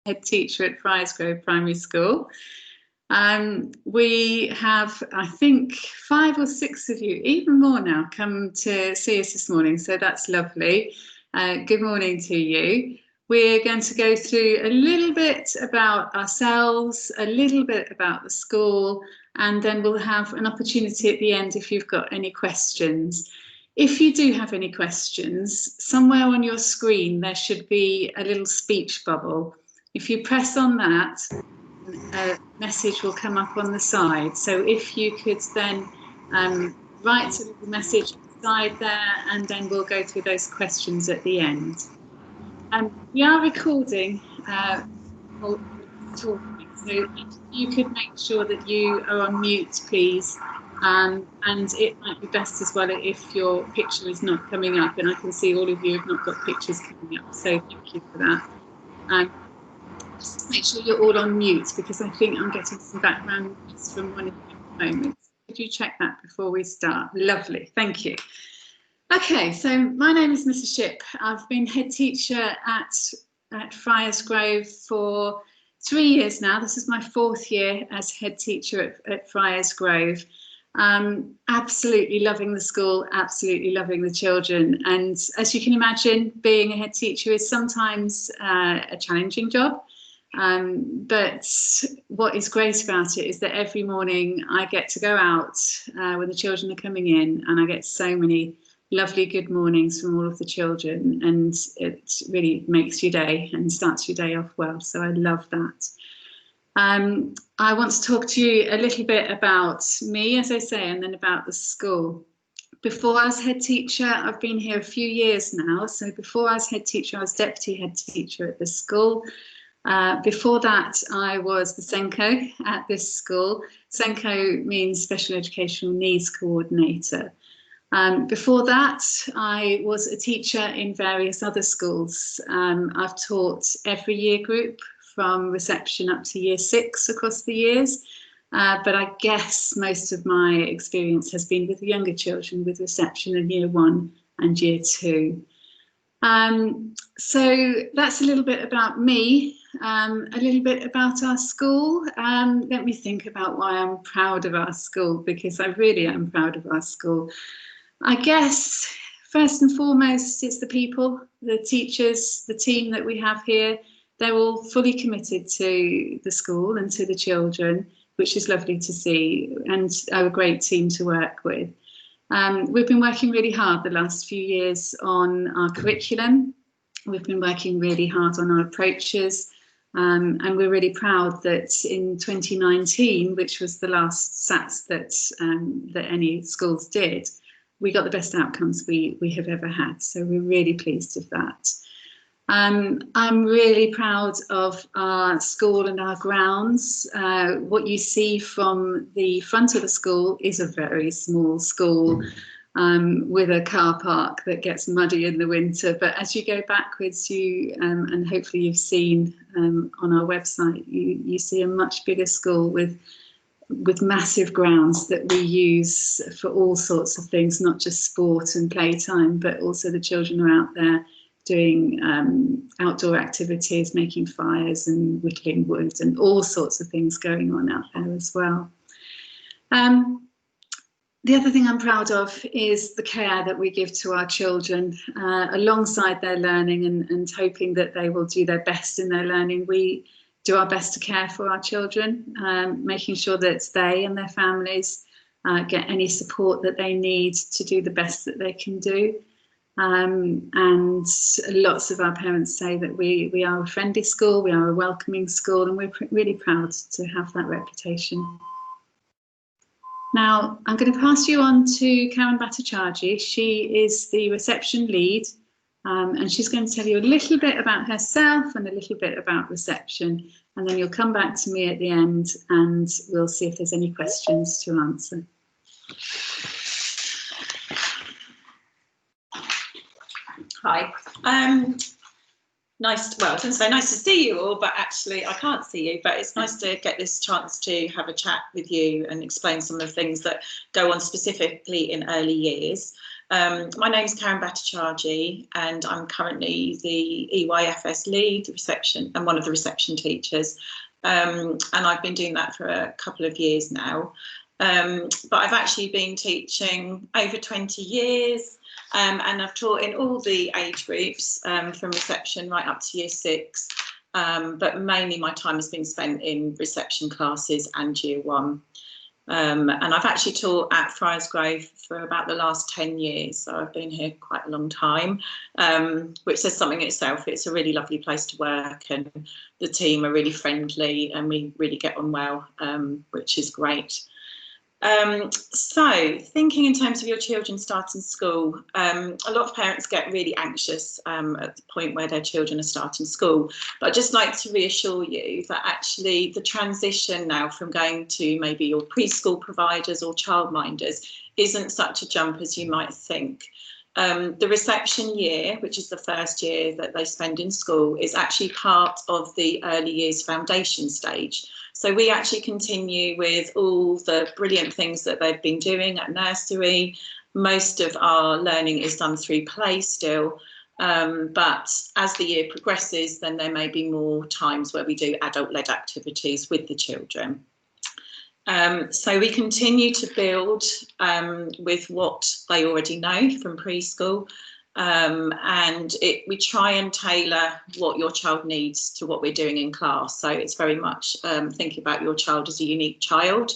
head teacher at Friarsgrove Primary School. We have, I think, 5 or 6 of you, even more now, come to see us this morning, so that's lovely. Good morning to you. We're going to go through a little bit about ourselves, a little bit about the school, and then we'll have an opportunity at the end if you've got any questions. If you do have any questions, somewhere on your screen there should be a little speech bubble. If you press on that, a message will come up on the side. So if you could then write a little message on the side there, and then we'll go through those questions at the end. We are recording talking, so if you could make sure that you are on mute, please. And it might be best as well if your picture is not coming up, and I can see all of you have not got pictures coming up, so thank you for that. Just make sure you're all on mute, because I think I'm getting some background noise from one of you at the moment. Could you check that before we start? Lovely, thank you. Okay, so my name is Mrs. Shipp. I've been head teacher at Friarsgrove for 3 years now. This is my 4th year as head teacher at Friarsgrove. Absolutely loving the school, absolutely loving the children. And as you can imagine, being a head teacher is sometimes a challenging job. But what is great about it is that every morning I get to go out when the children are coming in, and I get so many lovely good mornings from all of the children, and it really makes your day and starts your day off well. So I love that. I want to talk to you a little bit about me, as I say, and then about the school. Before I was head teacher, I've been here a few years now. So before I was head teacher, I was deputy head teacher at the school. Before that, I was the SENCO at this school. SENCO means Special Educational Needs Coordinator. Before that, I was a teacher in various other schools. I've taught every year group from reception up to year 6 across the years. But I guess most of my experience has been with the younger children, with reception in year 1 and year 2. So that's a little bit about me, a little bit about our school. Let me think about why I'm proud of our school, because I really am proud of our school. I guess first and foremost, it's the people, the teachers, the team that we have here. They're all fully committed to the school and to the children, which is lovely to see, and are a great team to work with. We've been working really hard the last few years on our curriculum. We've been working really hard on our approaches, and we're really proud that in 2019, which was the last SATs that any schools did, we got the best outcomes we have ever had. So we're really pleased with that. I'm really proud of our school and our grounds. What you see from the front of the school is a very small school with a car park that gets muddy in the winter. But as you go backwards, and hopefully you've seen on our website, you see a much bigger school with massive grounds that we use for all sorts of things, not just sport and playtime, but also the children are out there doing outdoor activities, making fires and whittling wood, and all sorts of things going on out there as well. The other thing I'm proud of is the care that we give to our children alongside their learning, and hoping that they will do their best in their learning. We do our best to care for our children, making sure that they and their families get any support that they need to do the best that they can do. And lots of our parents say that we are a friendly school, we are a welcoming school, and we're really proud to have that reputation. Now, I'm going to pass you on to Karen Bhattacharjee. She is the reception lead, and she's going to tell you a little bit about herself and a little bit about reception, and then you'll come back to me at the end and we'll see if there's any questions to answer. Hi. well, I was going to say nice to see you all, but actually I can't see you, but it's nice to get this chance to have a chat with you and explain some of the things that go on specifically in early years. My name is Karen Bhattacharjee, and I'm currently the EYFS lead, reception, and one of the reception teachers. And I've been doing that for a couple of years now. But I've actually been teaching over 20 years. And I've taught in all the age groups, from reception right up to year 6, but mainly my time has been spent in reception classes and year 1. And I've actually taught at Friars Grove for about the last 10 years, so I've been here quite a long time, which says something in itself. It's a really lovely place to work, and the team are really friendly and we really get on well, which is great. So thinking in terms of your children starting school, a lot of parents get really anxious at the point where their children are starting school, but I'd just like to reassure you that actually the transition now from going to maybe your preschool providers or childminders isn't such a jump as you might think. The reception year, which is the first year that they spend in school, is actually part of the early years foundation stage. So we actually continue with all the brilliant things that they've been doing at nursery. Most of our learning is done through play still, but as the year progresses, then there may be more times where we do adult-led activities with the children. So we continue to build with what they already know from preschool, and we try and tailor what your child needs to what we're doing in class. So it's very much thinking about your child as a unique child,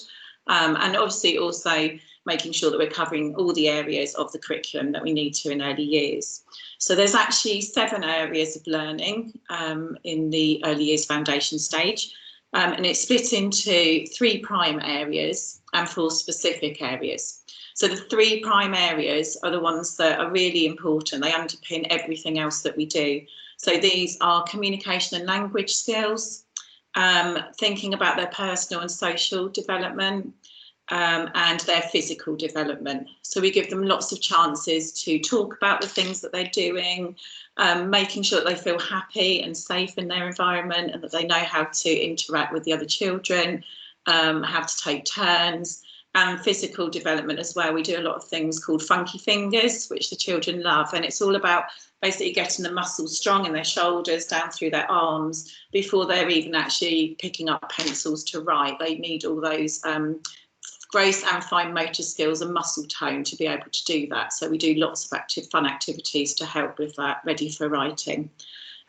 and obviously also making sure that we're covering all the areas of the curriculum that we need to in early years. So there's actually 7 areas of learning in the early years foundation stage. And it's split into 3 prime areas and 4 specific areas. So the 3 prime areas are the ones that are really important. They underpin everything else that we do. So these are communication and language skills, thinking about their personal and social development, and their physical development. So we give them lots of chances to talk about the things that they're doing, making sure that they feel happy and safe in their environment, and that they know how to interact with the other children, how to take turns, and physical development as well. We do a lot of things called funky fingers, which the children love, and it's all about basically getting the muscles strong in their shoulders down through their arms before they're even actually picking up pencils to write. They need all those gross and fine motor skills and muscle tone to be able to do that. So we do lots of fun activities to help with that, ready for writing.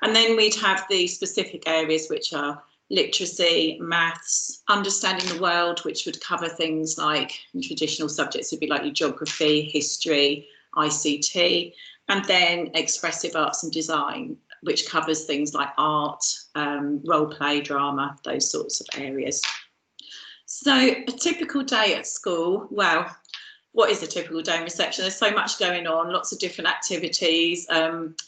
And then we'd have the specific areas, which are literacy, maths, understanding the world, which would cover things like traditional subjects would be like your geography, history, ICT, and then expressive arts and design, which covers things like art, role play, drama, those sorts of areas. So a typical day at school, well, what is a typical day in reception? There's so much going on, lots of different activities,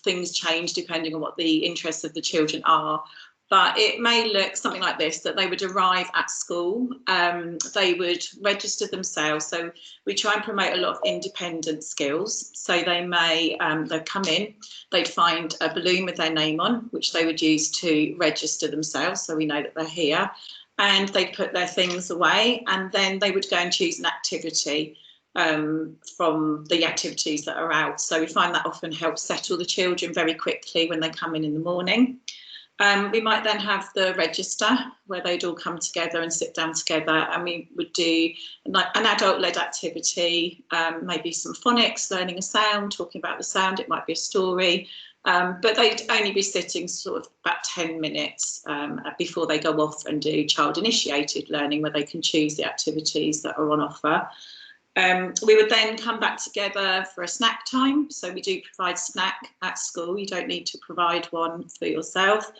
things change depending on what the interests of the children are. But it may look something like this, that they would arrive at school, they would register themselves. So we try and promote a lot of independent skills. So they may, they'd come in, they'd find a balloon with their name on, which they would use to register themselves, so we know that they're here. And they'd put their things away, and then they would go and choose an activity from the activities that are out. So we find that often helps settle the children very quickly when they come in the morning. We might then have the register where they'd all come together and sit down together, and we would do an adult-led activity, maybe some phonics, learning a sound, talking about the sound, it might be a story. But they'd only be sitting sort of about 10 minutes before they go off and do child-initiated learning, where they can choose the activities that are on offer. We would then come back together for a snack time. So we do provide snack at school. You don't need to provide one for yourself.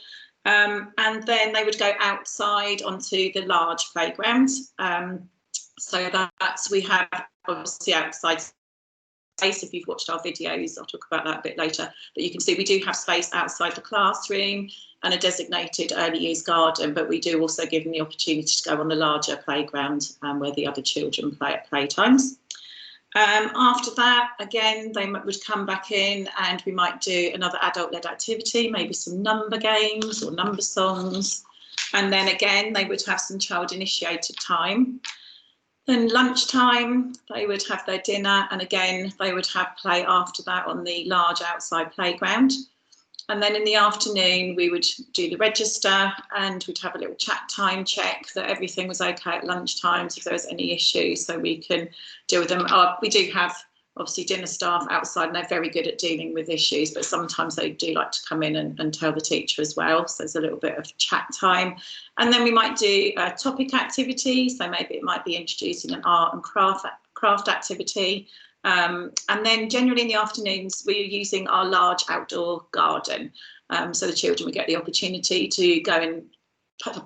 And then they would go outside onto the large playground. So we have obviously outside space. If you've watched our videos, I'll talk about that a bit later, but you can see we do have space outside the classroom and a designated early years garden, but we do also give them the opportunity to go on the larger playground where the other children play at playtimes. After that, again, they would come back in and we might do another adult-led activity, maybe some number games or number songs. And then again, they would have some child-initiated time. Then lunchtime, they would have their dinner, and again, they would have play after that on the large outside playground. And then in the afternoon, we would do the register and we'd have a little chat time check that everything was okay at lunchtime, so if there was any issues, so we can deal with them. We do have obviously dinner staff outside and they're very good at dealing with issues, but sometimes they do like to come in and tell the teacher as well. So there's a little bit of chat time. And then we might do a topic activity. So maybe it might be introducing an art and craft activity. And then generally in the afternoons, we're using our large outdoor garden. So the children would get the opportunity to go and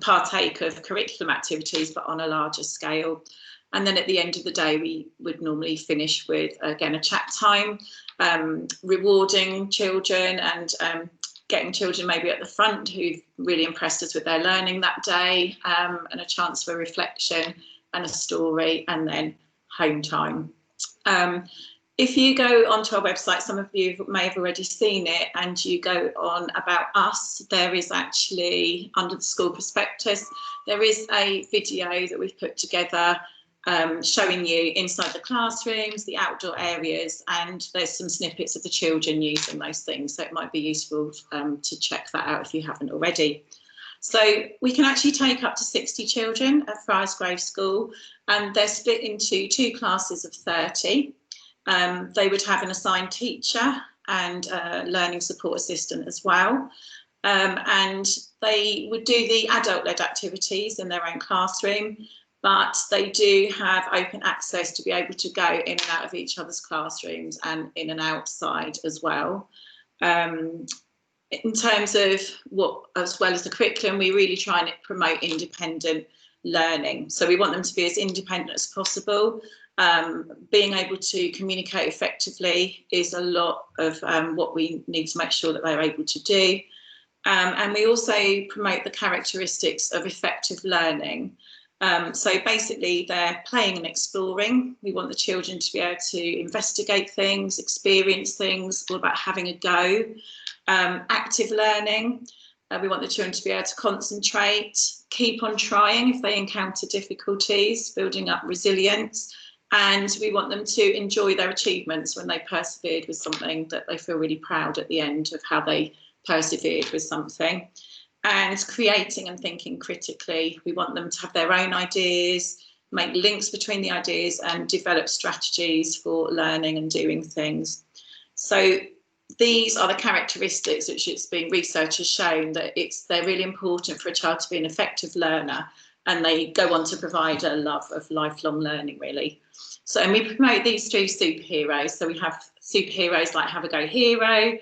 partake of curriculum activities, but on a larger scale. And then at the end of the day, we would normally finish with, again, a chat time, rewarding children and getting children maybe at the front who've really impressed us with their learning that day, and a chance for reflection and a story, and then home time. If you go onto our website, some of you may have already seen it, and you go on About Us, there is actually, under the school prospectus, there is a video that we've put together showing you inside the classrooms, the outdoor areas, and there's some snippets of the children using those things, so it might be useful to check that out if you haven't already. So we can actually take up to 60 children at Friars Grove School, and they're split into 2 classes of 30. They would have an assigned teacher and a learning support assistant as well. And they would do the adult-led activities in their own classroom, but they do have open access to be able to go in and out of each other's classrooms and in and outside as well. In terms of what, as well as the curriculum, we really try and promote independent learning. So we want them to be as independent as possible. Being able to communicate effectively is a lot of what we need to make sure that they're able to do. And we also promote the characteristics of effective learning. So basically they're playing and exploring. We want the children to be able to investigate things, experience things, all about having a go. Active learning, we want the children to be able to concentrate, keep on trying if they encounter difficulties, building up resilience, and we want them to enjoy their achievements when they persevered with something, that they feel really proud at the end of how they persevered with something. And creating and thinking critically, we want them to have their own ideas, make links between the ideas and develop strategies for learning and doing things. So these are the characteristics which it's been, research has shown that they're really important for a child to be an effective learner, and they go on to provide a love of lifelong learning really. So, and we promote these through superheroes. So we have superheroes like Have a Go Hero.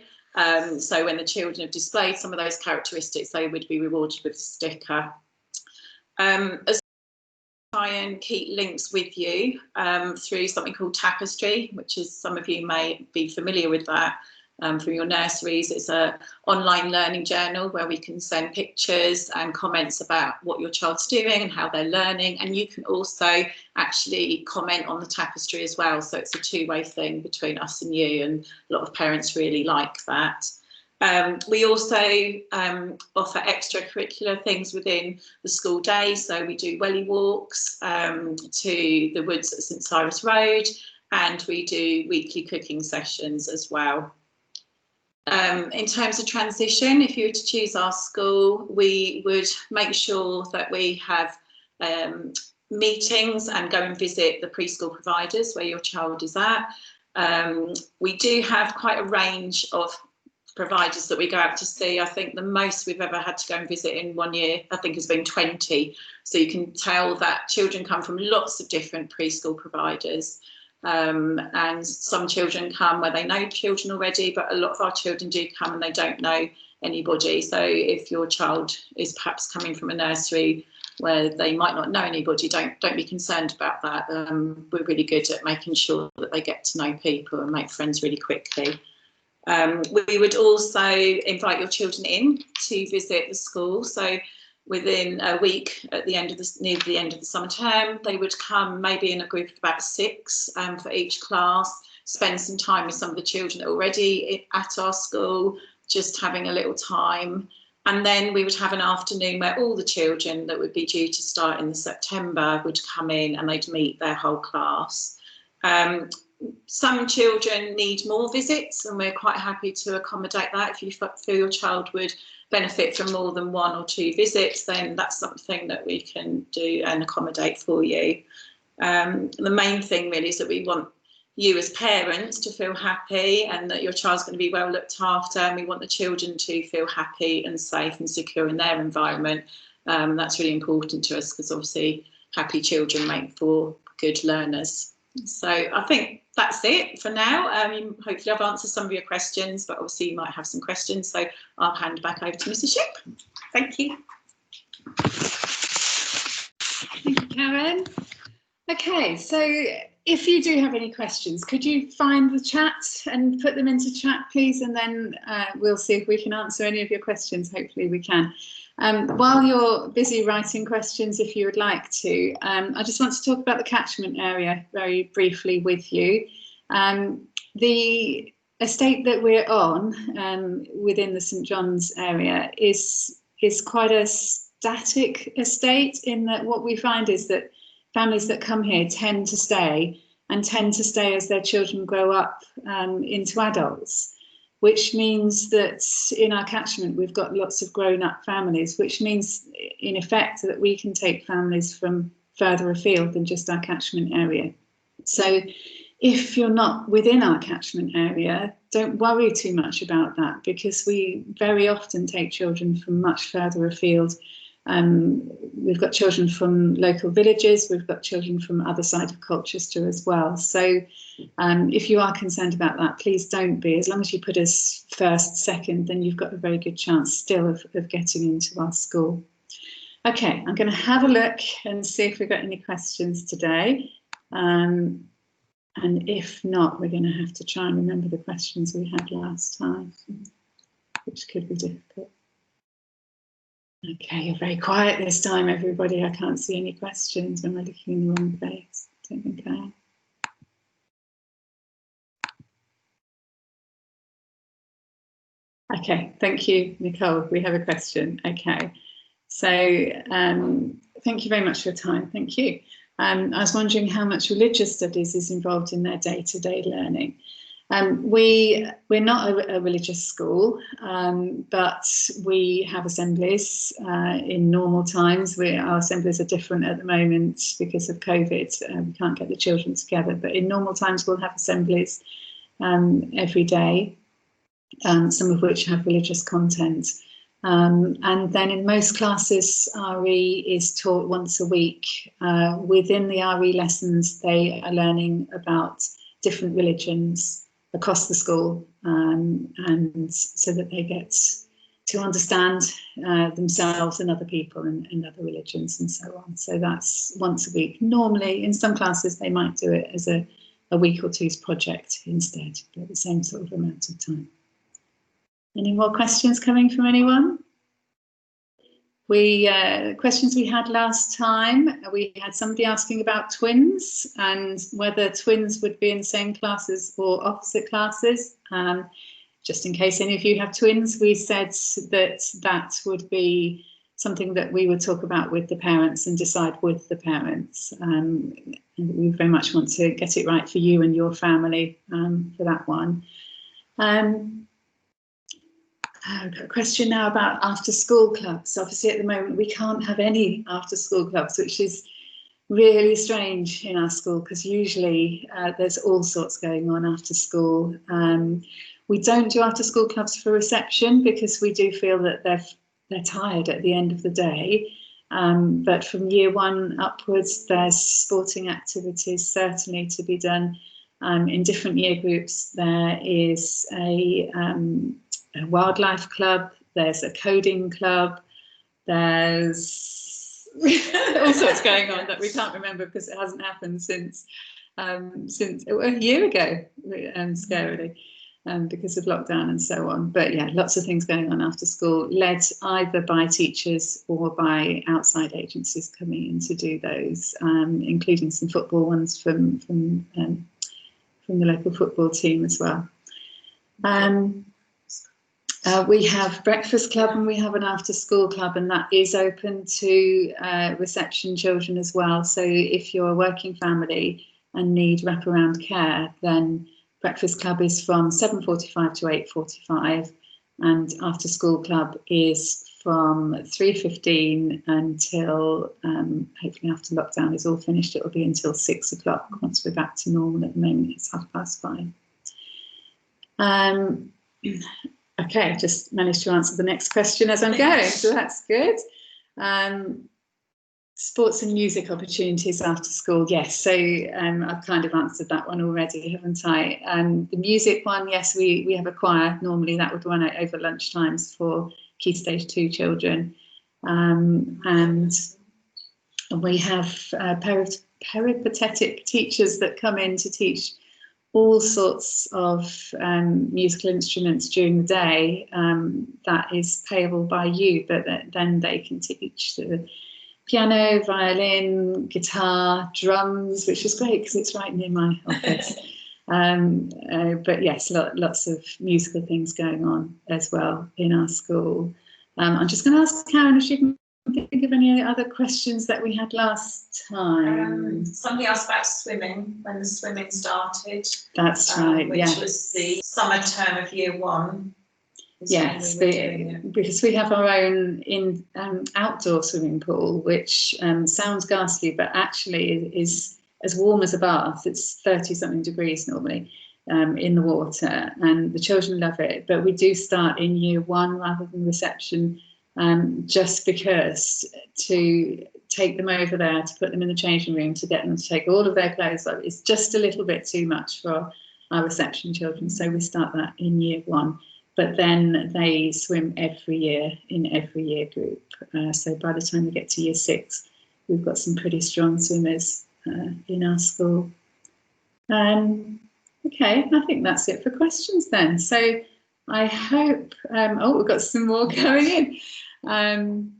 So when the children have displayed some of those characteristics, they would be rewarded with a sticker. As try and keep links with you through something called Tapestry, which is, some of you may be familiar with that from your nurseries. It's an online learning journal where we can send pictures and comments about what your child's doing and how they're learning, and you can also actually comment on the Tapestry as well, so it's a two-way thing between us and you, and a lot of parents really like that. We also offer extracurricular things within the school day, so we do welly walks to the woods at St Cyrus Road, and we do weekly cooking sessions as well. In terms of transition, if you were to choose our school, we would make sure that we have meetings and go and visit the preschool providers where your child is at. We do have quite a range of providers that we go out to see. I think the most we've ever had to go and visit in 1 year, I think, has been 20. So you can tell that children come from lots of different preschool providers. And some children come where they know children already, but a lot of our children do come and they don't know anybody. So if your child is perhaps coming from a nursery where they might not know anybody, don't be concerned about that. We're really good at making sure that they get to know people and make friends really quickly. We would also invite your children in to visit the school. So within a week at the end of near the end of the summer term. They would come maybe in a group of about 6 for each class, spend some time with some of the children that are already at our school, just having a little time. And then we would have an afternoon where all the children that would be due to start in September would come in and they'd meet their whole class. Some children need more visits, and we're quite happy to accommodate that. If you feel your child would benefit from more than 1 or 2 visits, then that's something that we can do and accommodate for you. The main thing really is that we want you as parents to feel happy and that your child's going to be well looked after, and we want the children to feel happy and safe and secure in their environment. That's really important to us, because obviously happy children make for good learners. So I think that's it for now. Hopefully I've answered some of your questions, but obviously you might have some questions, so I'll hand back over to Mrs. Ship. Thank you. Thank you, Karen. Okay, so if you do have any questions, could you find the chat and put them into chat, please, and then we'll see if we can answer any of your questions. Hopefully we can. While you're busy writing questions, if you would like to, I just want to talk about the catchment area very briefly with you. The estate that we're on within the St John's area is quite a static estate, in that what we find is that families that come here tend to stay as their children grow up into adults, which means that in our catchment we've got lots of grown-up families, which means in effect that we can take families from further afield than just our catchment area. So if you're not within our catchment area, don't worry too much about that, because we very often take children from much further afield. We've got children from local villages, we've got children from other side of Colchester as well. So if you are concerned about that, please don't be. As long as you put us first, second, then you've got a very good chance still of getting into our school. Okay, I'm going to have a look and see if we've got any questions today. And if not, we're going to have to try and remember the questions we had last time, which could be difficult. Okay, you're very quiet this time, everybody. I can't see any questions when we're looking in the wrong place. Don't think I am. Okay, thank you, Nicole. We have a question. Okay, so thank you very much for your time. Thank you. I was wondering how much religious studies is involved in their day-to-day learning. We're not a religious school, but we have assemblies in normal times. Our assemblies are different at the moment because of COVID. We can't get the children together, but in normal times we'll have assemblies every day, some of which have religious content. And then in most classes, RE is taught once a week. Within the RE lessons, they are learning about different religions across the school, and so that they get to understand themselves and other people and other religions and so on. So that's once a week. Normally, in some classes, they might do it as a week or two's project instead, but the same sort of amount of time. Any more questions coming from anyone? Questions we had last time, we had somebody asking about twins and whether twins would be in the same classes or opposite classes. Just in case any of you have twins, we said that would be something that we would talk about with the parents and decide with the parents. And we very much want to get it right for you and your family for that one. I've got a question now about after-school clubs. Obviously, at the moment, we can't have any after-school clubs, which is really strange in our school, because usually there's all sorts going on after school. We don't do after-school clubs for reception because we do feel that they're tired at the end of the day. But from year 1 upwards, there's sporting activities certainly to be done. In different year groups, there is a wildlife club, there's a coding club, there's all sorts going on that we can't remember because it hasn't happened since a year ago, scarily. because of lockdown and so on. But yeah, lots of things going on after school, led either by teachers or by outside agencies coming in to do those, including some football ones from the local football team as well. We have breakfast club and we have an after school club, and that is open to reception children as well. So if you're a working family and need wraparound care, then breakfast club is from 7:45 to 8:45, and after school club is from 3:15 until, hopefully after lockdown is all finished, it will be until 6 o'clock once we're back to normal. At the moment it's 5:30. Okay, just managed to answer the next question as I'm going, so that's good. Sports and music opportunities after school, yes. So I've kind of answered that one already, haven't I? The music one, yes, we have a choir. Normally that would run out over lunchtimes for Key Stage 2 children. And we have peripatetic teachers that come in to teach all sorts of musical instruments during the day. That is payable by you, but then they can teach the piano, violin, guitar, drums, which is great because it's right near my office. But yes, lots of musical things going on as well in our school. I'm just going to ask Karen if she can think of any other questions that we had last time. Somebody asked about swimming, when the swimming started. That's right, which was the summer term of year 1. Yes, because we have our own outdoor swimming pool, which sounds ghastly, but actually is as warm as a bath. It's 30-something degrees normally in the water, and the children love it. But we do start in year 1 rather than reception, just because to take them over there, to put them in the changing room, to get them to take all of their clothes off, is just a little bit too much for our reception children. So we start that in year 1. But then they swim every year in every year group. So by the time we get to year 6, we've got some pretty strong swimmers in our school. Okay, I think that's it for questions then. So I hope, oh, we've got some more coming in.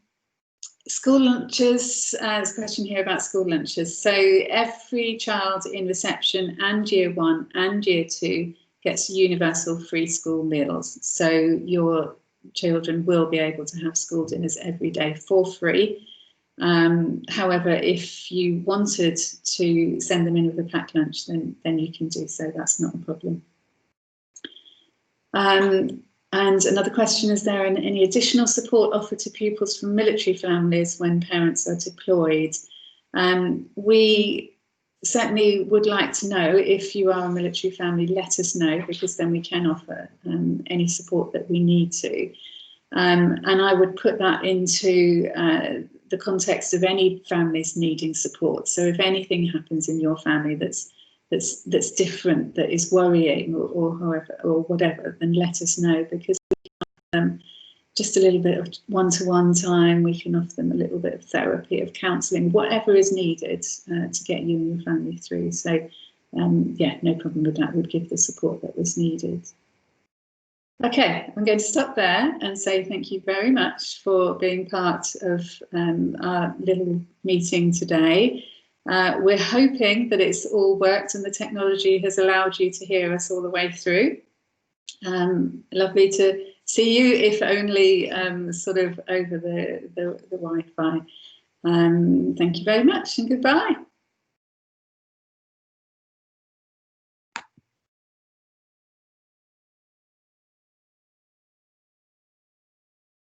School lunches, there's a question here about school lunches. So every child in reception and year 1 and year 2 gets universal free school meals. So your children will be able to have school dinners every day for free. However, if you wanted to send them in with a packed lunch, then you can do so. That's not a problem. And another question, is there any additional support offered to pupils from military families when parents are deployed? We certainly would like to know. If you are a military family, let us know, because then we can offer any support that we need to. And I would put that into the context of any families needing support. So if anything happens in your family that's different, that is worrying, or however, or whatever, then let us know, because we can just a little bit of one-to-one time. We can offer them a little bit of therapy, of counselling, whatever is needed to get you and your family through. So yeah, no problem with that. We'd give the support that was needed. Okay, I'm going to stop there and say thank you very much for being part of our little meeting today. We're hoping that it's all worked and the technology has allowed you to hear us all the way through. Lovely to see you, if only sort of over the Wi-Fi. Thank you very much and goodbye.